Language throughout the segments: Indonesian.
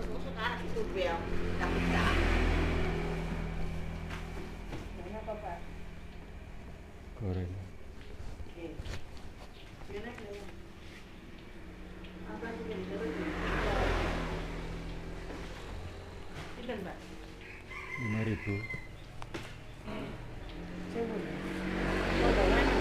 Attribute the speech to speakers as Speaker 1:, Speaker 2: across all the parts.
Speaker 1: sekarang itu bel tak bisa. Ini apa Pak?
Speaker 2: Goreng.
Speaker 1: Oke. Ini apa sih ini terus? Ini Mbak.
Speaker 2: 5.000.
Speaker 1: Coba. Coba mana?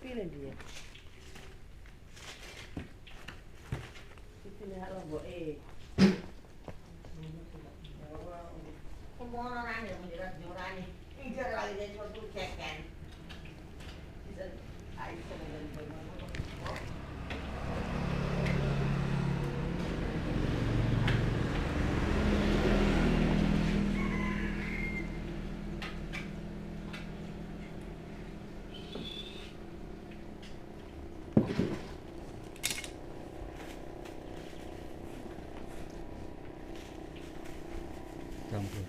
Speaker 1: Pilih dia. Pilih halo bu semua orang yang menjerat joran nih. Ini lagi jadi suatu cekan. Bisa air sebenarnya bagaimana?
Speaker 2: Campur.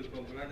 Speaker 3: Kumpulan